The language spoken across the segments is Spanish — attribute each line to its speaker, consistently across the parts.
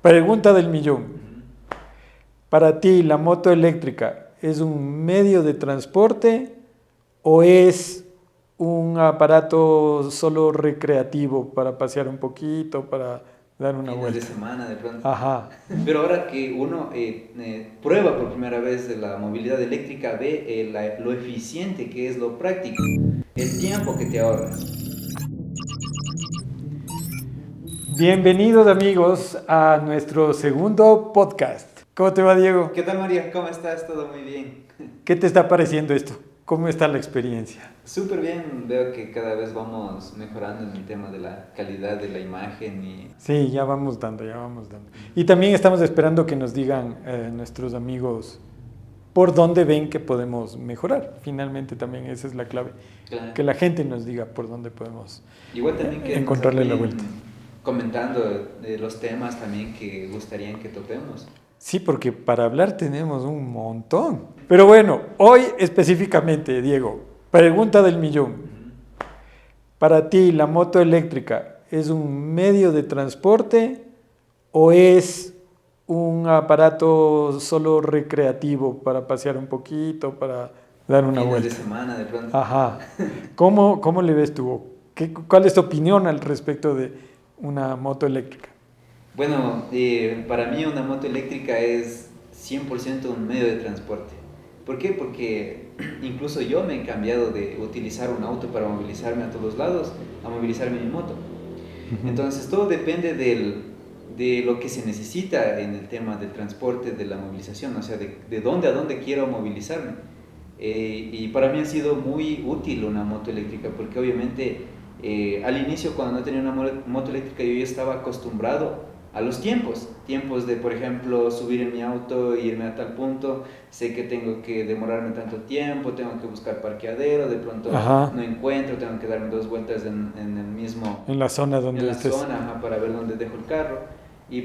Speaker 1: Pregunta del millón. Para ti, ¿la moto eléctrica es un medio de transporte o es un aparato solo recreativo para pasear un poquito, para dar una
Speaker 2: Fines de
Speaker 1: vuelta?
Speaker 2: semana de pronto.
Speaker 1: Ajá.
Speaker 2: Pero ahora que uno prueba por primera vez de la movilidad eléctrica, ve lo eficiente que es, lo práctico, el tiempo que te ahorras.
Speaker 1: Bienvenidos amigos a nuestro segundo podcast. ¿Cómo te va, Diego?
Speaker 2: ¿Qué tal, María? ¿Cómo estás? Todo muy bien.
Speaker 1: ¿Qué te está pareciendo esto? ¿Cómo está la experiencia?
Speaker 2: Súper bien, veo que cada vez vamos mejorando en el tema de la calidad de la imagen y...
Speaker 1: Sí, ya vamos dando, ya vamos dando. Y también estamos esperando que nos digan nuestros amigos por dónde ven que podemos mejorar. Finalmente también esa es la clave.
Speaker 2: Claro.
Speaker 1: Que la gente nos diga por dónde podemos
Speaker 2: Igual también que nos
Speaker 1: encontrarle la
Speaker 2: apoyen
Speaker 1: vuelta.
Speaker 2: comentando los temas también que gustarían que toquemos.
Speaker 1: Sí, porque para hablar tenemos un montón. Pero bueno, hoy específicamente, Diego, pregunta del millón. Para ti, ¿la moto eléctrica es un medio de transporte o es un aparato solo recreativo para pasear un poquito, para dar una
Speaker 2: Fines de
Speaker 1: vuelta?
Speaker 2: semana de pronto.
Speaker 1: Ajá. ¿Cómo le ves tú? ¿Cuál es tu opinión al respecto de una moto eléctrica?
Speaker 2: Bueno, para mí una moto eléctrica es 100% un medio de transporte. ¿Por qué? Porque incluso yo me he cambiado de utilizar un auto para movilizarme a todos lados a movilizarme en mi moto.
Speaker 1: Ujú.
Speaker 2: Entonces todo depende de lo que se necesita en el tema del transporte, de la movilización, o sea, de dónde a dónde quiero movilizarme. Y para mí ha sido muy útil una moto eléctrica porque obviamente al inicio cuando no tenía una moto eléctrica yo ya estaba acostumbrado a los tiempos de por ejemplo subir en mi auto e irme a tal punto, sé que tengo que demorarme tanto tiempo, tengo que buscar parqueadero, de pronto
Speaker 1: Ajá.
Speaker 2: no encuentro, tengo que darme dos vueltas en el mismo,
Speaker 1: En la zona
Speaker 2: en
Speaker 1: donde
Speaker 2: la
Speaker 1: estés.
Speaker 2: zona, ajá, para ver dónde dejo el carro,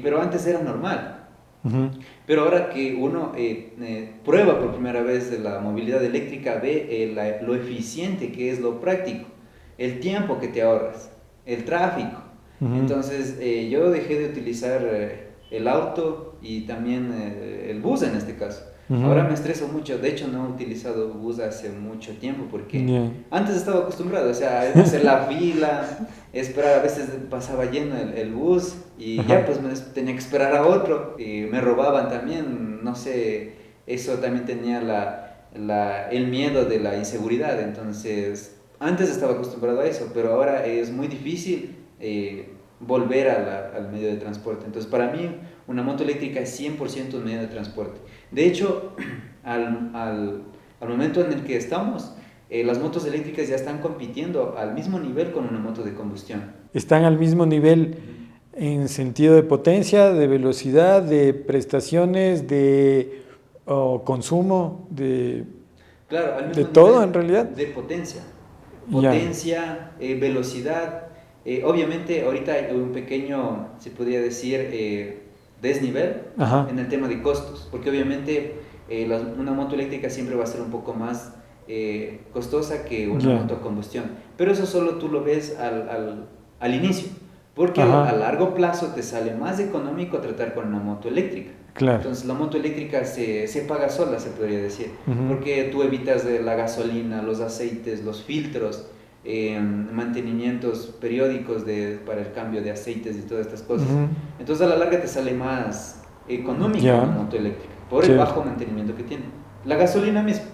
Speaker 2: pero antes era normal.
Speaker 1: Ujú.
Speaker 2: Pero ahora que uno prueba por primera vez de la movilidad eléctrica, ve lo eficiente que es, lo práctico, el tiempo que te ahorras, el tráfico.
Speaker 1: Ujú.
Speaker 2: Entonces yo dejé de utilizar el auto y también el bus en este caso. Ahora
Speaker 1: Ujú.
Speaker 2: me estreso mucho, de hecho no he utilizado bus hace mucho tiempo porque
Speaker 1: Ya.
Speaker 2: antes estaba acostumbrado, o sea, a hacer la fila, esperar, a veces pasaba lleno el bus y ya
Speaker 1: Ajá.
Speaker 2: pues tenía que esperar a otro y me robaban también, no sé, eso también tenía el miedo de la inseguridad, entonces antes estaba acostumbrado a eso, pero ahora es muy difícil volver al medio de transporte, entonces para mí una moto eléctrica es 100% un medio de transporte. De hecho, al momento en el que estamos, las motos eléctricas ya están compitiendo al mismo nivel con una moto de combustión.
Speaker 1: Están al mismo nivel en sentido de potencia, de velocidad, de prestaciones, de consumo,
Speaker 2: Claro, al
Speaker 1: de
Speaker 2: mismo
Speaker 1: todo en
Speaker 2: nivel
Speaker 1: realidad.
Speaker 2: de potencia.
Speaker 1: Ya.
Speaker 2: Potencia, velocidad. Obviamente ahorita hay un pequeño, se podría decir, desnivel
Speaker 1: Ajá.
Speaker 2: en el tema de costos, porque obviamente una moto eléctrica siempre va a ser un poco más costosa que una
Speaker 1: Ya.
Speaker 2: moto a combustión, pero eso solo tú lo ves al inicio, porque a
Speaker 1: Ajá.
Speaker 2: largo plazo te sale más económico tratar con una moto eléctrica.
Speaker 1: Claro.
Speaker 2: Entonces la moto eléctrica se paga sola, se podría decir,
Speaker 1: Ujú.
Speaker 2: porque tú evitas de la gasolina, los aceites, los filtros, mantenimientos periódicos para el cambio de aceites y todas estas cosas.
Speaker 1: Ujú.
Speaker 2: Entonces a la larga te sale más económica una
Speaker 1: Ya.
Speaker 2: moto eléctrica por el
Speaker 1: Chévere.
Speaker 2: bajo mantenimiento que tiene. La gasolina misma.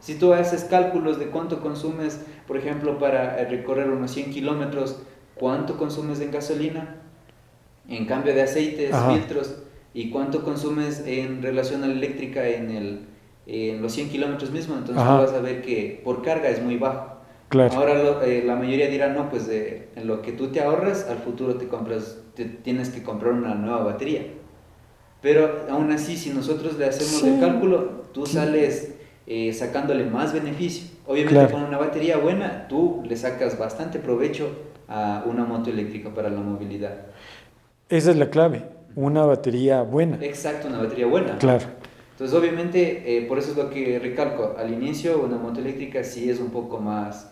Speaker 2: Si tú haces cálculos de cuánto consumes, por ejemplo, para recorrer unos 100 kilómetros, cuánto consumes en gasolina, en cambio de aceites,
Speaker 1: Ajá.
Speaker 2: filtros, y cuánto consumes en relación a la eléctrica en los 100 kilómetros mismo, entonces tú vas
Speaker 1: Ajá.
Speaker 2: a ver que por carga es muy bajo.
Speaker 1: Claro.
Speaker 2: Ahora la mayoría dirá, no, pues en lo que tú te ahorras, al futuro tienes que comprar una nueva batería. Pero aún así, si nosotros le hacemos el
Speaker 1: Sí.
Speaker 2: cálculo, tú
Speaker 1: Sí.
Speaker 2: sales sacándole más beneficio. Obviamente
Speaker 1: Claro.
Speaker 2: con una batería buena, tú le sacas bastante provecho a una moto eléctrica para la movilidad.
Speaker 1: Esa es la clave. Una batería buena.
Speaker 2: Exacto, una batería buena,
Speaker 1: Claro.
Speaker 2: ajá. Entonces, obviamente, por eso es lo que recalco. Al inicio, una moto eléctrica sí es un poco más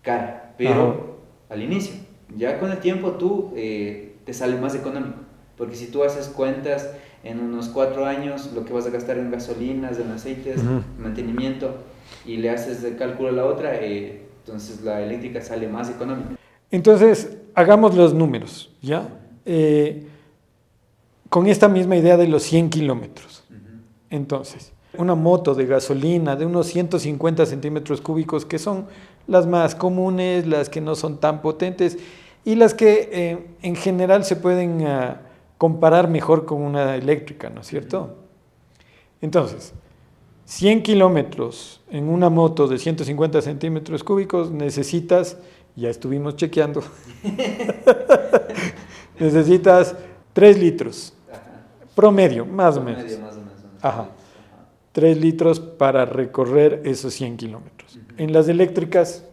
Speaker 2: cara,
Speaker 1: Ajá.
Speaker 2: pero al inicio, ya con el tiempo tú te sale más económico. Porque si tú haces cuentas en unos 4 años, lo que vas a gastar en gasolinas, en aceites, mantenimiento, y le haces el cálculo a la otra, entonces la eléctrica sale más económica.
Speaker 1: Entonces, hagamos los números, ¿ya? Con esta misma idea de los 100 kilómetros. Entonces, una moto de gasolina de unos 150 centímetros cúbicos, que son las más comunes, las que no son tan potentes y las que en general se pueden comparar mejor con una eléctrica, ¿no es cierto? Entonces, 100 kilómetros en una moto de 150 centímetros cúbicos necesitas, ya estuvimos chequeando, necesitas 3 litros, promedio, más o menos. Ajá. 3 litros para recorrer esos 100 kilómetros. En las eléctricas...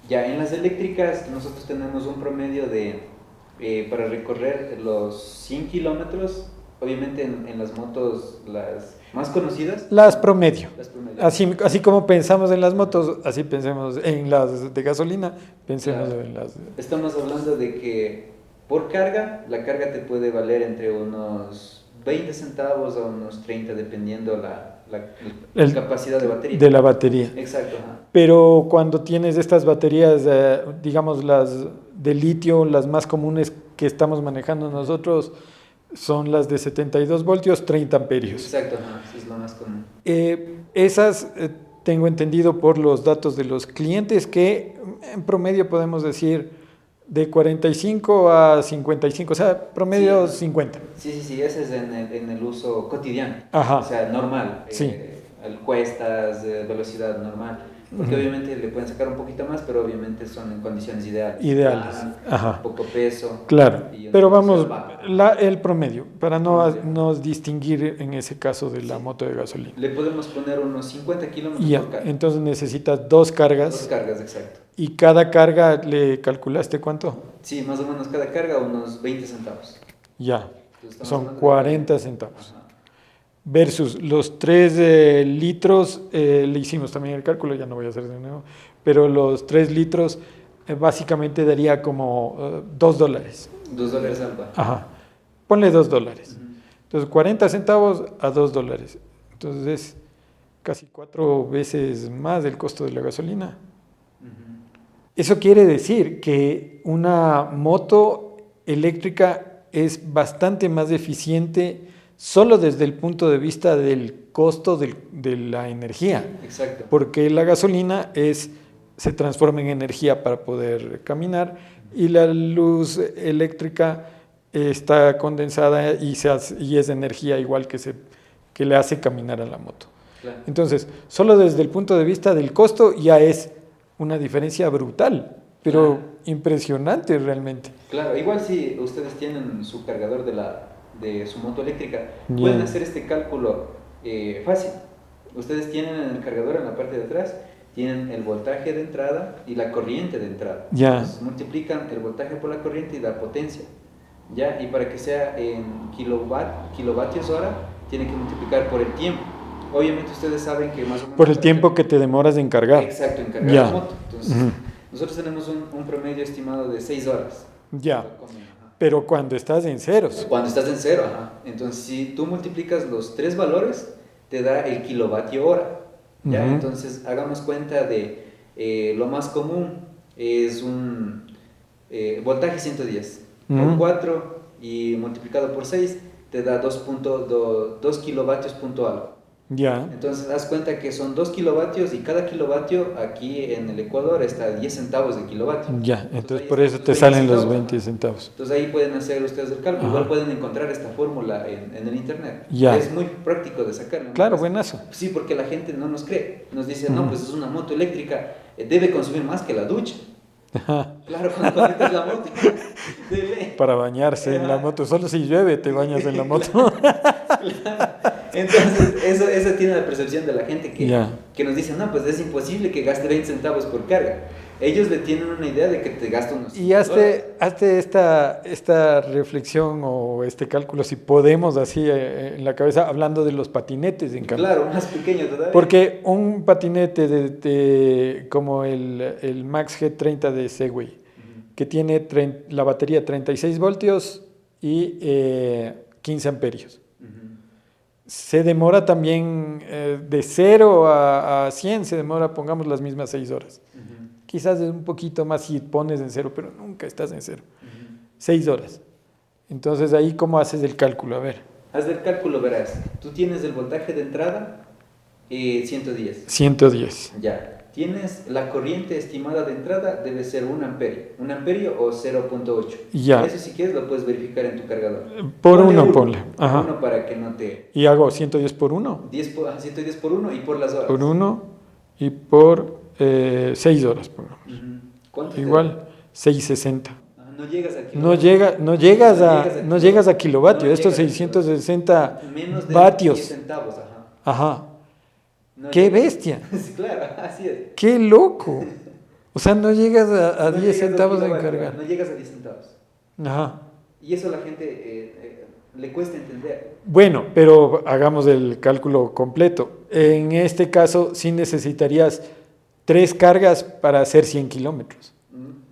Speaker 2: Ya, en las eléctricas nosotros tenemos un promedio de, para recorrer los 100 kilómetros, obviamente en las motos las más conocidas.
Speaker 1: Las promedio.
Speaker 2: Las promedio.
Speaker 1: Así como pensamos en las motos, así pensemos en las de gasolina, pensemos
Speaker 2: Claro.
Speaker 1: en las...
Speaker 2: Estamos hablando de que por carga, la carga te puede valer entre unos 20 centavos a unos 30, dependiendo la capacidad de batería.
Speaker 1: De la batería.
Speaker 2: Exacto. Ajá.
Speaker 1: Pero cuando tienes estas baterías, digamos las de litio, las más comunes que estamos manejando nosotros, son las de 72 voltios, 30 amperios.
Speaker 2: Exacto, ajá, sí es lo más común.
Speaker 1: Esas tengo entendido por los datos de los clientes que en promedio podemos decir de 45 a 55, o sea, promedio
Speaker 2: Sí.
Speaker 1: 50.
Speaker 2: Sí, ese es en el uso cotidiano.
Speaker 1: Ajá.
Speaker 2: O sea, normal.
Speaker 1: Sí.
Speaker 2: Cuestas, velocidad normal. Porque obviamente le pueden sacar un poquito más, pero obviamente son en condiciones ideales.
Speaker 1: Ideales. Ajá.
Speaker 2: Poco peso.
Speaker 1: Claro,
Speaker 2: Y
Speaker 1: pero vamos,
Speaker 2: bajo.
Speaker 1: el promedio, para no distinguir en ese caso de la moto de gasolina.
Speaker 2: Le podemos poner unos 50 kilómetros
Speaker 1: Ya,
Speaker 2: por carga.
Speaker 1: entonces necesitas 2 cargas.
Speaker 2: 2 cargas, exacto.
Speaker 1: ¿Y cada carga le calculaste cuánto?
Speaker 2: Sí, más o menos cada carga unos 20 centavos.
Speaker 1: Ya,
Speaker 2: Entonces,
Speaker 1: son 40 centavos.
Speaker 2: Ajá.
Speaker 1: Versus los 3 litros, le hicimos también el cálculo, ya no voy a hacer de nuevo, pero los 3 litros básicamente daría como $2.
Speaker 2: $2 algo.
Speaker 1: Ajá, ponle $2.
Speaker 2: Uh-huh.
Speaker 1: Entonces 40 centavos a $2. Entonces es casi 4 veces más del costo de la gasolina.
Speaker 2: Uh-huh.
Speaker 1: Eso quiere decir que una moto eléctrica es bastante más eficiente solo desde el punto de vista del costo de la energía.
Speaker 2: Exacto.
Speaker 1: Porque la gasolina se transforma en energía para poder caminar y la luz eléctrica está condensada y es energía igual que le hace caminar a la moto.
Speaker 2: Claro.
Speaker 1: Entonces, solo desde el punto de vista del costo ya es una diferencia brutal, pero impresionante realmente.
Speaker 2: Claro, igual si ustedes tienen su cargador de su moto eléctrica, pueden hacer este cálculo fácil. Ustedes tienen en el cargador, en la parte de atrás, tienen el voltaje de entrada y la corriente de entrada. Entonces, multiplican el voltaje por la corriente y la potencia. ¿Ya? Y para que sea en kilovatios hora, tienen que multiplicar por el tiempo. Obviamente ustedes saben que más o menos...
Speaker 1: Por el tiempo que te demoras en cargar.
Speaker 2: Exacto, en cargar la moto. Entonces, nosotros tenemos un promedio estimado de 6 horas.
Speaker 1: Ya, pero cuando estás en ceros.
Speaker 2: Cuando estás en cero, ajá. Entonces, si tú multiplicas los 3 valores, te da el kilovatio hora. ¿Ya? Entonces, hagamos cuenta de lo más común es un voltaje 110 por 4 y multiplicado por 6 te da 2 kilovatios punto algo.
Speaker 1: Ya.
Speaker 2: Entonces, haz cuenta que son 2 kilovatios y cada kilovatio aquí en el Ecuador está a 10 centavos de kilovatio.
Speaker 1: Ya, entonces por eso te salen los 20 centavos.
Speaker 2: Entonces ahí pueden hacer ustedes el cálculo. Igual pueden encontrar esta fórmula en el internet.
Speaker 1: Ya.
Speaker 2: Es muy práctico de sacarla.
Speaker 1: Claro, buenazo.
Speaker 2: Sí, porque la gente no nos cree. Nos dice, no, pues es una moto eléctrica, debe consumir más que la ducha. Claro, cuando conectas la moto.
Speaker 1: Para bañarse en la moto, solo si llueve te bañas en la moto.
Speaker 2: Entonces, eso tiene la percepción de la gente que nos dice, no, pues es imposible que gaste 20 centavos por carga. Ellos le tienen una idea de que te gasta unos...
Speaker 1: Y hazte esta reflexión o este cálculo, si podemos, así en la cabeza, hablando de los patinetes en cambio.
Speaker 2: Claro, más pequeño todavía.
Speaker 1: Porque un patinete como el Max G30 de Segway, que tiene la batería 36 voltios, y 15 amperios.
Speaker 2: Ujú.
Speaker 1: Se demora también de 0 a 100, se demora, pongamos las mismas 6 horas.
Speaker 2: Ujú.
Speaker 1: Quizás es un poquito más si pones en 0, pero nunca estás en 0.
Speaker 2: Ujú.
Speaker 1: 6 horas. Entonces, ahí, ¿cómo haces el cálculo? A ver,
Speaker 2: Haz el cálculo, verás. Tú tienes el voltaje de entrada, 110.
Speaker 1: 110.
Speaker 2: Ya. Tienes la corriente estimada de entrada, debe ser 1 amperio. 1 amperio o 0.8.
Speaker 1: Ya.
Speaker 2: Eso si quieres lo puedes verificar en tu cargador.
Speaker 1: Por
Speaker 2: Ponle
Speaker 1: 1, ponle.
Speaker 2: Por
Speaker 1: Ajá.
Speaker 2: 1 para que no te...
Speaker 1: Y hago 110 por 1.
Speaker 2: 110 por 1 y por las horas.
Speaker 1: Por 1 y por 6 horas, pongamos.
Speaker 2: Ujú. ¿Cuánto te da?
Speaker 1: Igual, 660.
Speaker 2: Ah, no llegas a
Speaker 1: No,
Speaker 2: kilovatios.
Speaker 1: no llegas a kilovatio.
Speaker 2: No
Speaker 1: Estos
Speaker 2: llegas a
Speaker 1: 660
Speaker 2: Menos de
Speaker 1: vatios.
Speaker 2: 10 centavos, ajá.
Speaker 1: Ajá.
Speaker 2: No
Speaker 1: ¡Qué
Speaker 2: llegas.
Speaker 1: bestia!
Speaker 2: Sí, claro, así es.
Speaker 1: ¡Qué loco! O sea, no llegas a
Speaker 2: No
Speaker 1: 10
Speaker 2: llegas al
Speaker 1: centavos en
Speaker 2: kilovatio,
Speaker 1: cargar.
Speaker 2: No llegas a 10 centavos.
Speaker 1: Ajá.
Speaker 2: Y eso a la gente le cuesta entender.
Speaker 1: Bueno, pero hagamos el cálculo completo. En este caso, sí necesitarías 3 cargas para hacer 100 kilómetros.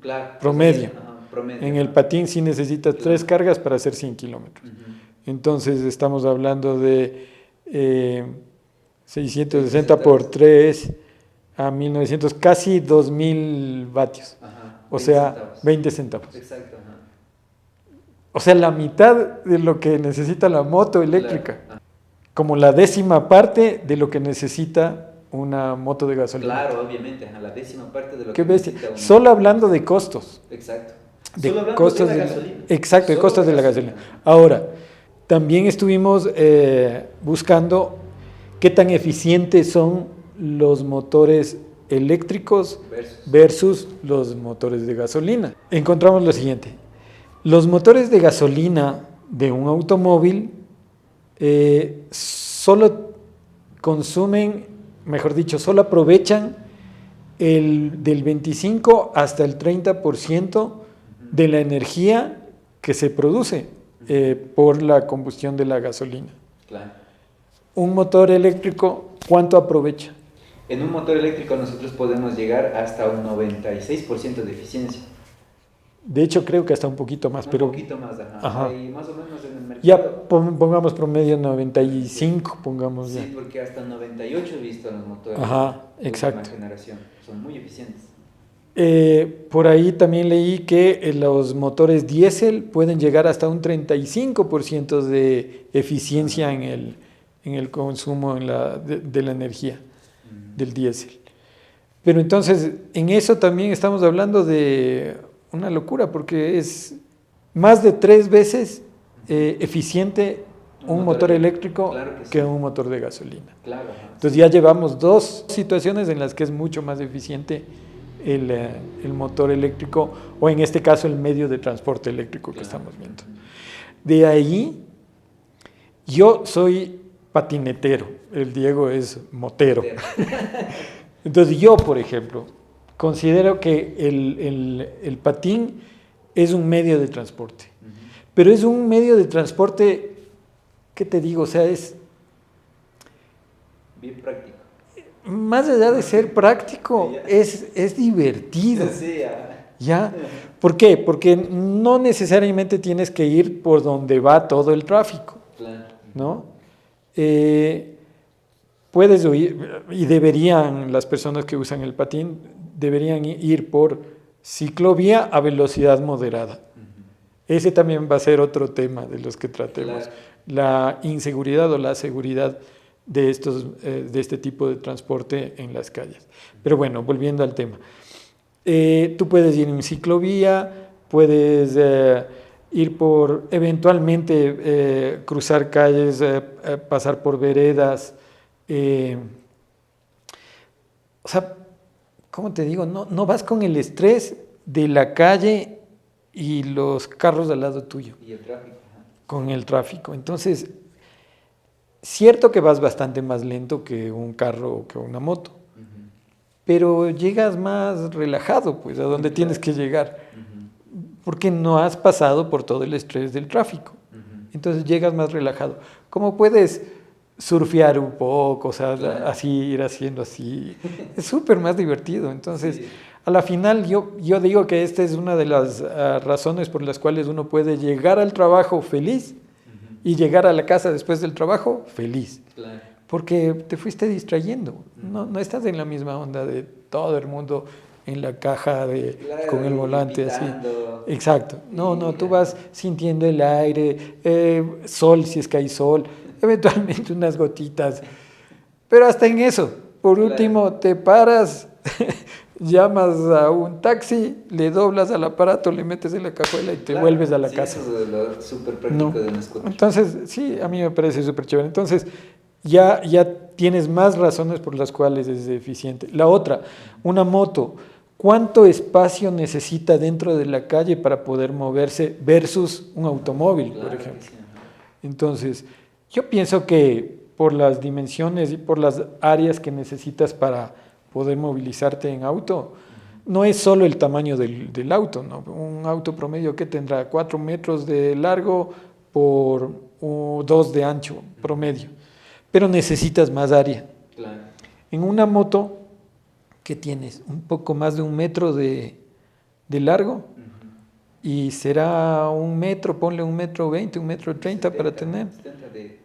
Speaker 2: Claro.
Speaker 1: Promedio.
Speaker 2: Ajá, promedio.
Speaker 1: En el patín sí necesitas 3 cargas para hacer 100 kilómetros.
Speaker 2: Ujú.
Speaker 1: Entonces estamos hablando de 660 por 3 a 1900, casi 2000 vatios.
Speaker 2: Ajá.
Speaker 1: O
Speaker 2: 20
Speaker 1: sea,
Speaker 2: centavos.
Speaker 1: 20 centavos.
Speaker 2: Exacto, ajá.
Speaker 1: O sea, la mitad de lo que necesita la moto eléctrica.
Speaker 2: Claro,
Speaker 1: Como la 10ª parte de lo que necesita una moto de gasolina.
Speaker 2: claro, obviamente, ajá, la 10ª parte de lo
Speaker 1: Qué
Speaker 2: que
Speaker 1: bestia.
Speaker 2: necesita uno.
Speaker 1: Solo hablando de costos.
Speaker 2: Exacto.
Speaker 1: De
Speaker 2: Solo hablando
Speaker 1: costos
Speaker 2: de la
Speaker 1: de
Speaker 2: gasolina.
Speaker 1: exacto, de
Speaker 2: Solo
Speaker 1: costos de la gasolina. Ahora, también estuvimos buscando qué tan eficientes son los motores eléctricos versus los motores de gasolina. Encontramos lo siguiente. Los motores de gasolina de un automóvil solo consumen, mejor dicho, solo aprovechan del 25 hasta el 30% de la energía que se produce por la combustión de la gasolina.
Speaker 2: Claro.
Speaker 1: Un motor eléctrico, ¿cuánto aprovecha?
Speaker 2: En un motor eléctrico nosotros podemos llegar hasta un 96% de eficiencia.
Speaker 1: De hecho, creo que hasta un poquito más, pero
Speaker 2: Un poquito más, ajá.
Speaker 1: Ajá.
Speaker 2: Ahí más o menos en el mercado.
Speaker 1: ya pongamos promedio 95, pongamos ya.
Speaker 2: Sí, porque hasta 98 he visto los motores
Speaker 1: Ajá,
Speaker 2: de
Speaker 1: exacto.
Speaker 2: última generación. Son muy eficientes.
Speaker 1: Por ahí también leí que los motores diésel pueden llegar hasta un 35% de eficiencia en el consumo de la energía del diésel. Pero entonces, en eso también estamos hablando de una locura, porque es más de 3 veces eficiente un motor eléctrico
Speaker 2: claro que
Speaker 1: que
Speaker 2: sí.
Speaker 1: un motor de gasolina.
Speaker 2: Claro, ajá.
Speaker 1: Entonces ya llevamos 2 situaciones en las que es mucho más eficiente el motor eléctrico, o en este caso el medio de transporte eléctrico que
Speaker 2: Claro.
Speaker 1: estamos viendo. De ahí, yo soy patinetero, el Diego es motero. Entonces yo, por ejemplo, considero que el patín es un medio de transporte, pero es un medio de transporte, ¿qué te digo? O sea, es
Speaker 2: Bien práctico.
Speaker 1: más allá de ser práctico, es divertido.
Speaker 2: Sí, ajá.
Speaker 1: ¿Ya? ¿Por qué? Porque no necesariamente tienes que ir por donde va todo el tráfico,
Speaker 2: Claro.
Speaker 1: ¿no? Puedes ir, y deberían, las personas que usan el patín, deberían ir por ciclovía a velocidad moderada. Ese también va a ser otro tema de los que tratemos.
Speaker 2: Claro.
Speaker 1: La inseguridad o la seguridad de este tipo de transporte en las calles. Pero bueno, volviendo al tema. Tú puedes ir en ciclovía, puedes ir por, eventualmente cruzar calles, pasar por veredas. O sea, ¿cómo te digo? No vas con el estrés de la calle y los carros al lado tuyo.
Speaker 2: Y el tráfico. Ajá.
Speaker 1: Con el tráfico. Entonces, cierto que vas bastante más lento que un carro o que una moto, pero llegas más relajado, pues, a donde tienes que llegar, porque no has pasado por todo el estrés del tráfico. Entonces llegas más relajado. ¿Cómo puedes surfear un poco? O sea,
Speaker 2: Claro.
Speaker 1: así, ir haciendo así. Es súper más divertido. Entonces,
Speaker 2: Sí.
Speaker 1: a la final yo digo que esta es una de las razones por las cuales uno puede llegar al trabajo feliz y llegar a la casa después del trabajo feliz.
Speaker 2: Claro.
Speaker 1: Porque te fuiste distrayendo. No estás en la misma onda de todo el mundo en la caja
Speaker 2: Claro,
Speaker 1: con el volante
Speaker 2: pitando.
Speaker 1: así. Exacto. No, tú vas sintiendo el aire, sol si es que hay sol, eventualmente unas gotitas. Pero hasta en eso, por último, te paras, llamas a un taxi, le doblas al aparato, le metes en la cajuela y te vuelves a la casa.
Speaker 2: Eso es lo súper práctico de un scooter.
Speaker 1: Entonces, sí, a mí me parece súper chévere. Entonces, ya tienes más razones por las cuales es eficiente. La otra, una moto. ¿Cuánto espacio necesita dentro de la calle para poder moverse versus un automóvil, por ejemplo?
Speaker 2: Sí.
Speaker 1: Entonces, yo pienso que por las dimensiones y por las áreas que necesitas para poder movilizarte en auto, no es solo el tamaño del auto, ¿no? Un auto promedio que tendrá 4 metros de largo por 2 de ancho promedio, pero necesitas más área.
Speaker 2: Claro.
Speaker 1: En una moto que tienes un poco más de 1 metro de largo y será 1 metro, ponle 1,20 m, 1,30 m para tener.
Speaker 2: 70 de...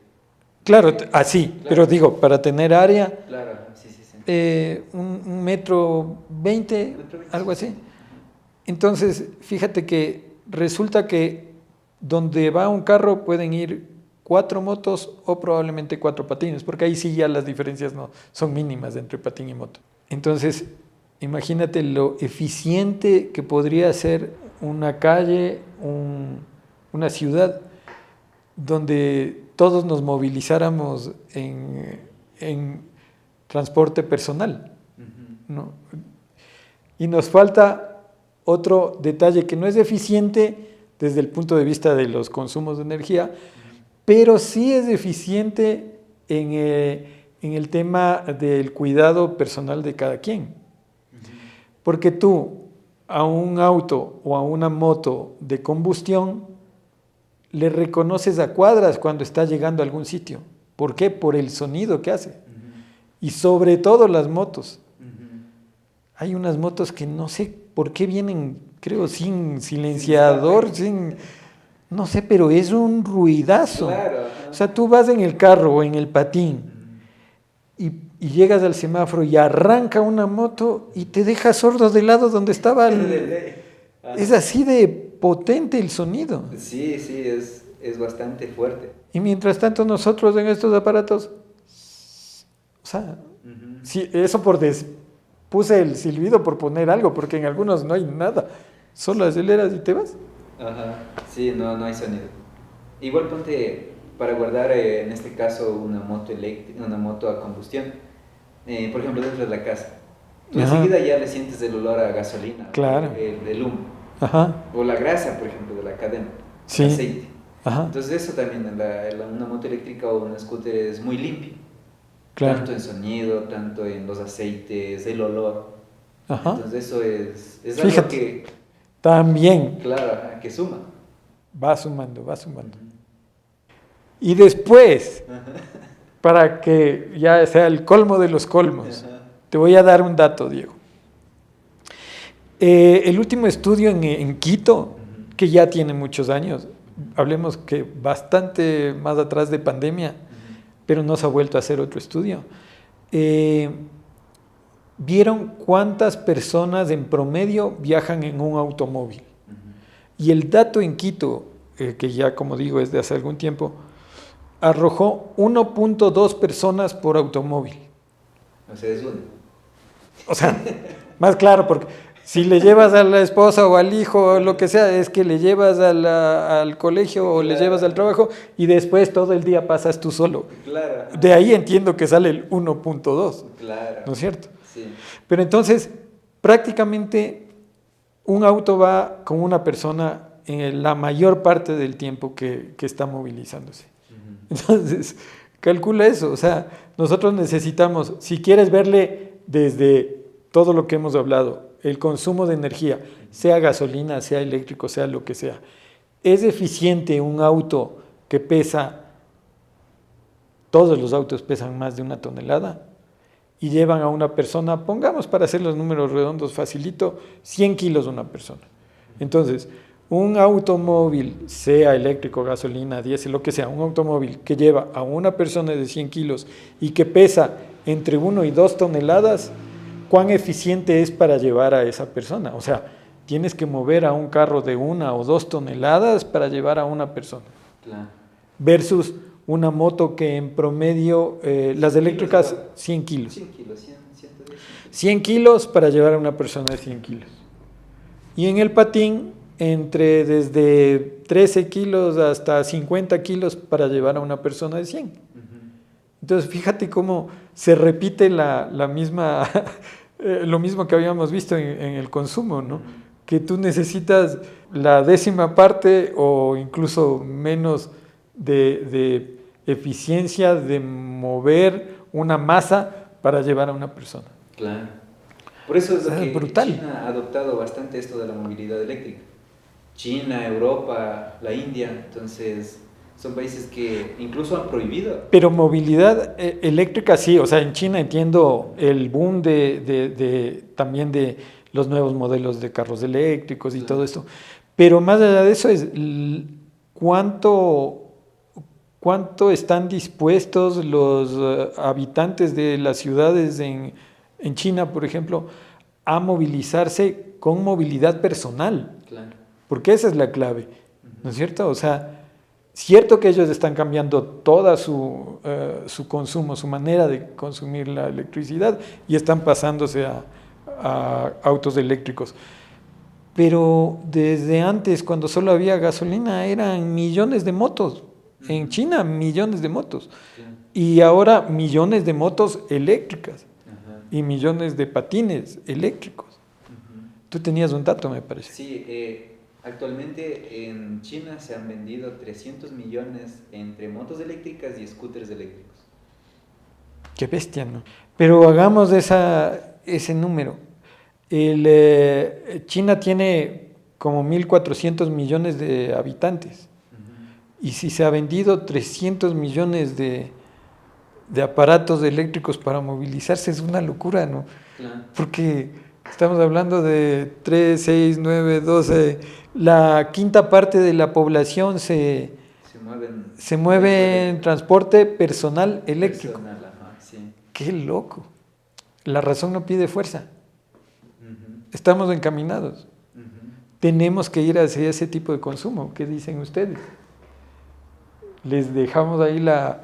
Speaker 1: Claro, así,
Speaker 2: Claro.
Speaker 1: pero digo, para tener área,
Speaker 2: Claro, sí.
Speaker 1: 1,20 m, algo así. Entonces, fíjate que resulta que donde va un carro pueden ir 4 motos o probablemente 4 patines, porque ahí sí ya las diferencias no son mínimas entre patín y moto. Entonces, imagínate lo eficiente que podría ser una calle, una ciudad, donde todos nos movilizáramos en transporte personal, ¿no? Y nos falta otro detalle que no es eficiente desde el punto de vista de los consumos de energía, pero sí es eficiente en el tema del cuidado personal de cada quien. Porque tú a un auto o a una moto de combustión le reconoces a cuadras cuando está llegando a algún sitio. ¿Por qué? Por el sonido que hace. Y sobre todo las motos. Hay unas motos que no sé por qué vienen, creo, sin silenciador, no sé, pero es un ruidazo.
Speaker 2: Claro.
Speaker 1: O sea, tú vas en el carro o en el patín y llegas al semáforo y arranca una moto y te deja sordo del lado donde estaba Es así de potente el sonido.
Speaker 2: Sí, es bastante fuerte.
Speaker 1: Y mientras tanto nosotros en estos aparatos, o sea, sí, eso puse el silbido por poner algo, porque en algunos no hay nada, solo aceleras y te vas.
Speaker 2: Ajá, sí, no hay sonido. Igual ponte para guardar, en este caso, una moto eléctrica, una moto a combustión, por ejemplo, dentro de la casa. Tú enseguida ya le sientes el olor a gasolina,
Speaker 1: claro,
Speaker 2: el humo, o la grasa, por ejemplo, de la cadena,
Speaker 1: sí,
Speaker 2: el aceite.
Speaker 1: Ajá.
Speaker 2: Entonces eso también, una moto eléctrica o un scooter es muy limpio,
Speaker 1: claro,
Speaker 2: tanto en sonido, tanto en los aceites, el olor.
Speaker 1: Ajá.
Speaker 2: Entonces eso es algo
Speaker 1: Fíjate,
Speaker 2: que,
Speaker 1: también
Speaker 2: claro, que suma.
Speaker 1: va sumando. Y después, para que ya sea el colmo de los colmos, te voy a dar un dato, Diego. El último estudio en Quito, que ya tiene muchos años, hablemos que bastante más atrás de pandemia, pero no se ha vuelto a hacer otro estudio, vieron cuántas personas en promedio viajan en un automóvil. Y el dato en Quito, que ya como digo es de hace algún tiempo, arrojó 1.2 personas por automóvil.
Speaker 2: O sea, es uno.
Speaker 1: O sea, más claro, porque si le llevas a la esposa o al hijo o lo que sea, es que le llevas al colegio o le llevas al trabajo y después todo el día pasas tú solo.
Speaker 2: Claro.
Speaker 1: De ahí entiendo que sale el 1.2.
Speaker 2: Claro.
Speaker 1: ¿No es cierto?
Speaker 2: Sí.
Speaker 1: Pero entonces, prácticamente un auto va con una persona en la mayor parte del tiempo que está movilizándose. Entonces, calcula eso. O sea, nosotros necesitamos, si quieres verle desde todo lo que hemos hablado, el consumo de energía, sea gasolina, sea eléctrico, sea lo que sea, ¿es eficiente un auto que pesa, todos los autos pesan más de 1 tonelada? y llevan a una persona, pongamos para hacer los números redondos facilito, 100 kilos una persona. Entonces, un automóvil, sea eléctrico, gasolina, diésel, lo que sea, un automóvil que lleva a una persona de 100 kilos y que pesa entre 1 y 2 toneladas, ¿cuán eficiente es para llevar a esa persona? O sea, tienes que mover a un carro de 1 o 2 toneladas para llevar a una persona.
Speaker 2: Claro.
Speaker 1: Versus una moto que en promedio, las eléctricas, 100 kilos.
Speaker 2: 100 kilos, 110.
Speaker 1: 100 kilos para llevar a una persona de 100 kilos. Y en el patín, desde 13 kilos hasta 50 kilos para llevar a una persona de 100. Entonces, fíjate cómo se repite la misma, lo mismo que habíamos visto en el consumo, ¿no? Que tú necesitas la 10ª parte o incluso menos de eficiencia de mover una masa para llevar a una persona.
Speaker 2: Claro. Por eso es lo que
Speaker 1: brutal.
Speaker 2: China ha adoptado bastante esto de la movilidad eléctrica. China, Europa, la India, entonces son países que incluso han prohibido.
Speaker 1: Pero movilidad eléctrica sí, o sea, en China entiendo el boom también de los nuevos modelos de carros eléctricos y todo esto. Pero más allá de eso es cuánto están dispuestos los habitantes de las ciudades en China, por ejemplo, a movilizarse con movilidad personal.
Speaker 2: Claro.
Speaker 1: Porque esa es la clave, ¿no es cierto? O sea, cierto que ellos están cambiando toda su consumo, su manera de consumir la electricidad y están pasándose a autos eléctricos. Pero desde antes, cuando solo había gasolina, eran millones de motos. En China, millones de motos. Y ahora millones de motos eléctricas y millones de patines eléctricos. Tú tenías un dato, me parece.
Speaker 2: Sí, actualmente en China se han vendido 300 millones entre motos eléctricas y scooters eléctricos.
Speaker 1: Qué bestia, ¿no? Pero hagamos ese número. China tiene como 1.400 millones de habitantes. Y si se ha vendido 300 millones de aparatos eléctricos para movilizarse, es una locura, ¿no?
Speaker 2: Claro.
Speaker 1: Porque estamos hablando de 3, 6, 9, 12. La quinta parte de la población se mueve en transporte personal eléctrico.
Speaker 2: Sí.
Speaker 1: ¡Qué loco! La razón no pide fuerza. Estamos encaminados. Tenemos que ir hacia ese tipo de consumo. ¿Qué dicen ustedes? Les dejamos ahí la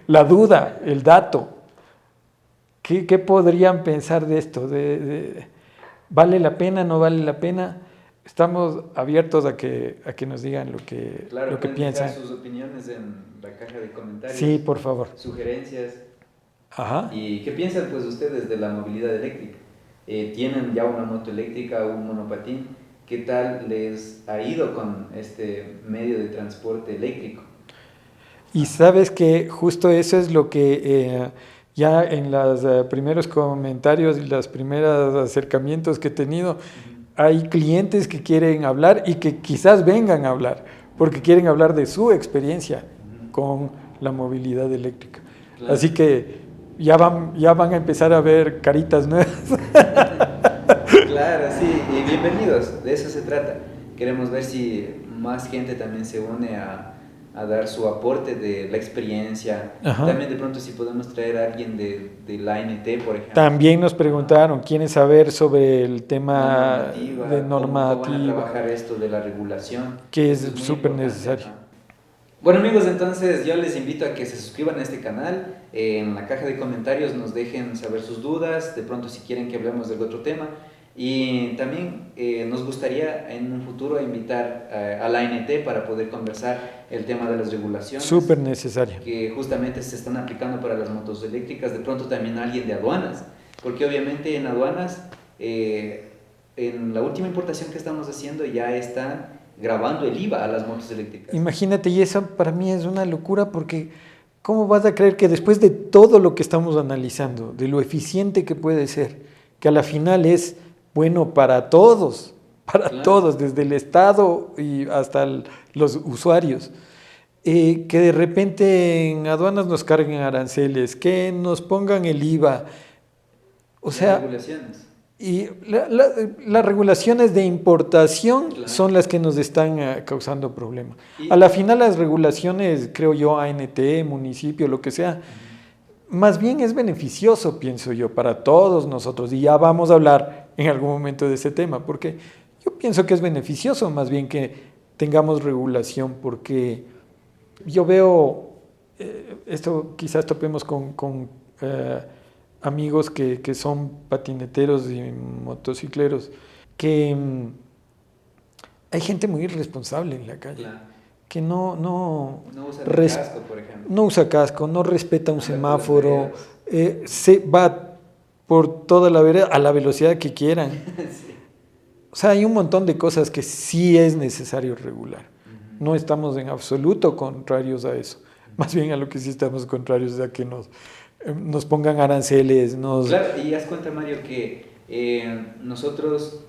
Speaker 1: duda, el dato. ¿Qué podrían pensar de esto? ¿Vale la pena, no vale la pena? Estamos abiertos a que nos digan lo que piensan.
Speaker 2: Dejar sus opiniones en la caja de comentarios.
Speaker 1: Sí, por favor.
Speaker 2: Sugerencias.
Speaker 1: Ajá.
Speaker 2: ¿Y qué piensan pues ustedes de la movilidad eléctrica? ¿Tienen ya una moto eléctrica o un monopatín? ¿Qué tal les ha ido con este medio de transporte eléctrico?
Speaker 1: Y sabes que justo eso es lo que ya en los primeros comentarios y los primeros acercamientos que he tenido, hay clientes que quieren hablar y que quizás vengan a hablar, porque quieren hablar de su experiencia con la movilidad eléctrica. Claro. Así que ya van a empezar a ver caritas nuevas.
Speaker 2: Claro, sí, y bienvenidos, de eso se trata. Queremos ver si más gente también se une a dar su aporte de la experiencia. Ajá. También de pronto si podemos traer a alguien de la ANT, por ejemplo.
Speaker 1: También nos preguntaron, quieren saber sobre el tema de normativa.
Speaker 2: ¿Cómo van a trabajar esto de la regulación?
Speaker 1: Que es súper necesario.
Speaker 2: Bueno amigos, entonces yo les invito a que se suscriban a este canal, en la caja de comentarios nos dejen saber sus dudas, de pronto si quieren que hablemos de otro tema, y también nos gustaría en un futuro invitar a la ANT para poder conversar el tema de las regulaciones.
Speaker 1: Súper necesario.
Speaker 2: Que justamente se están aplicando para las motos eléctricas, de pronto también alguien de aduanas, porque obviamente en aduanas, en la última importación que estamos haciendo ya están grabando el IVA a las motos eléctricas.
Speaker 1: Imagínate, y eso para mí es una locura porque ¿cómo vas a creer que después de todo lo que estamos analizando, de lo eficiente que puede ser, que a la final es bueno para todos, claro, todos, desde el Estado y hasta los usuarios, que de repente en aduanas nos carguen aranceles, que nos pongan el IVA. O sea,
Speaker 2: regulaciones.
Speaker 1: y las regulaciones de importación
Speaker 2: Claro.
Speaker 1: son las que nos están causando problemas.
Speaker 2: Y-
Speaker 1: A la final las regulaciones, creo yo, ANT, municipio, lo que sea, más bien es beneficioso, pienso yo, para todos nosotros. Y ya vamos a hablar en algún momento de ese tema, porque yo pienso que es beneficioso más bien que tengamos regulación, porque yo veo, esto quizás topemos con amigos que son patineteros y motocicleros, que hay gente muy irresponsable en la calle,
Speaker 2: Claro.
Speaker 1: que no
Speaker 2: No usa el
Speaker 1: res-
Speaker 2: casco, por ejemplo.
Speaker 1: no usa casco, no respeta un
Speaker 2: Anda por las
Speaker 1: semáforo,
Speaker 2: veredas.
Speaker 1: se va por toda la vereda a la velocidad que quieran.
Speaker 2: Sí.
Speaker 1: O sea, hay un montón de cosas que sí es necesario regular.
Speaker 2: Ujú.
Speaker 1: No estamos en absoluto contrarios a eso. Más bien a lo que sí estamos contrarios es a que nos pongan aranceles,
Speaker 2: Claro, y haz cuenta, Mario, que nosotros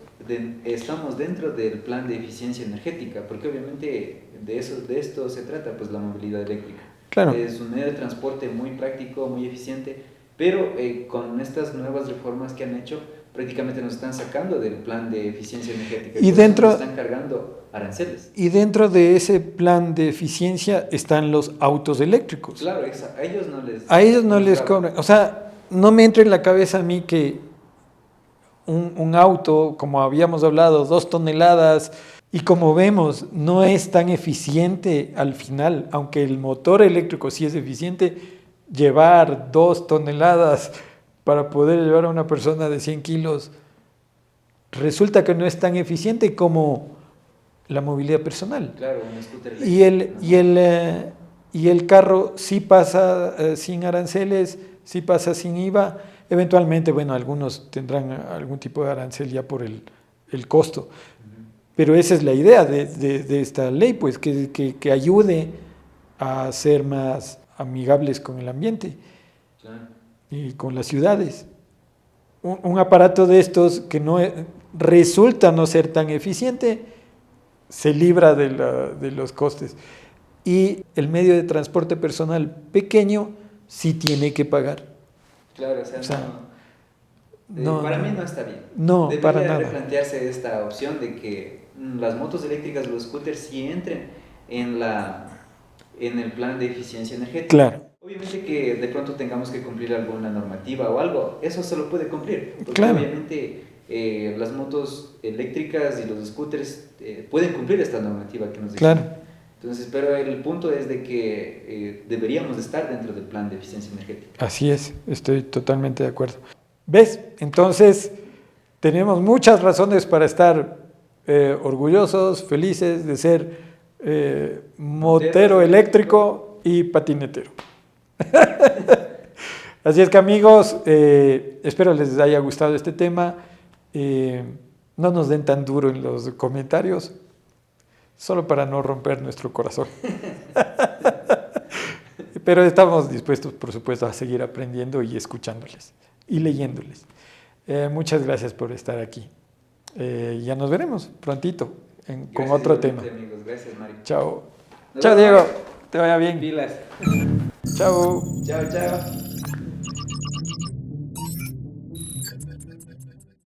Speaker 2: estamos dentro del plan de eficiencia energética, porque obviamente de esto se trata, pues la movilidad eléctrica.
Speaker 1: Claro.
Speaker 2: Es un medio de transporte muy práctico, muy eficiente, pero con estas nuevas reformas que han hecho, prácticamente nos están sacando del plan de eficiencia energética.
Speaker 1: Y
Speaker 2: por eso
Speaker 1: dentro-
Speaker 2: nos están cargando aranceles.
Speaker 1: Y dentro de ese plan de eficiencia están los autos eléctricos.
Speaker 2: Claro, a ellos no les...
Speaker 1: A ellos no les
Speaker 2: cabe.
Speaker 1: cobran. O sea, no me entra en la cabeza a mí que un auto, como habíamos hablado, 2 toneladas, y como vemos, no es tan eficiente al final, aunque el motor eléctrico sí es eficiente, llevar 2 toneladas para poder llevar a una persona de 100 kilos, resulta que no es tan eficiente como la movilidad personal.
Speaker 2: Claro, un scooter
Speaker 1: Y
Speaker 2: eléctrico.
Speaker 1: y el carro sí pasa sin aranceles, sí pasa sin IVA. Eventualmente, bueno, algunos tendrán algún tipo de arancel ya por el costo.
Speaker 2: Ujú.
Speaker 1: Pero esa es la idea de esta ley, pues, que ayude a ser más amigables con el ambiente
Speaker 2: Claro.
Speaker 1: y con las ciudades. Un aparato de estos que no resulta no ser tan eficiente, se libra de los costes. Y el medio de transporte personal pequeño sí tiene que pagar.
Speaker 2: Claro,
Speaker 1: O sea,
Speaker 2: para mí no está bien.
Speaker 1: No,
Speaker 2: Debería
Speaker 1: para nada.
Speaker 2: replantearse esta opción de que las motos eléctricas, los scooters, sí entren en el plan de eficiencia energética.
Speaker 1: Claro,
Speaker 2: Obviamente que de pronto tengamos que cumplir alguna normativa o algo, eso se lo puede cumplir. Porque
Speaker 1: Claro.
Speaker 2: obviamente las motos eléctricas y los scooters pueden cumplir esta normativa que nos dice.
Speaker 1: claro.
Speaker 2: Entonces, pero el punto es de que deberíamos estar dentro del plan de eficiencia energética.
Speaker 1: Así es, estoy totalmente de acuerdo. ¿Ves? Entonces, tenemos muchas razones para estar orgullosos, felices de ser motero eléctrico y patinetero. Así es que, amigos, espero les haya gustado este tema. No nos den tan duro en los comentarios, solo para no romper nuestro corazón. Pero estamos dispuestos, por supuesto, a seguir aprendiendo y escuchándoles y leyéndoles. Muchas gracias por estar aquí. Ya nos veremos prontito con otro tema.
Speaker 2: Amigos. Gracias, Mario.
Speaker 1: Chao.
Speaker 2: Nos
Speaker 1: Chao,
Speaker 2: vemos,
Speaker 1: Diego.
Speaker 2: Mario.
Speaker 1: Te vaya bien.
Speaker 2: Pilas.
Speaker 1: Chao.
Speaker 2: Chao, chao.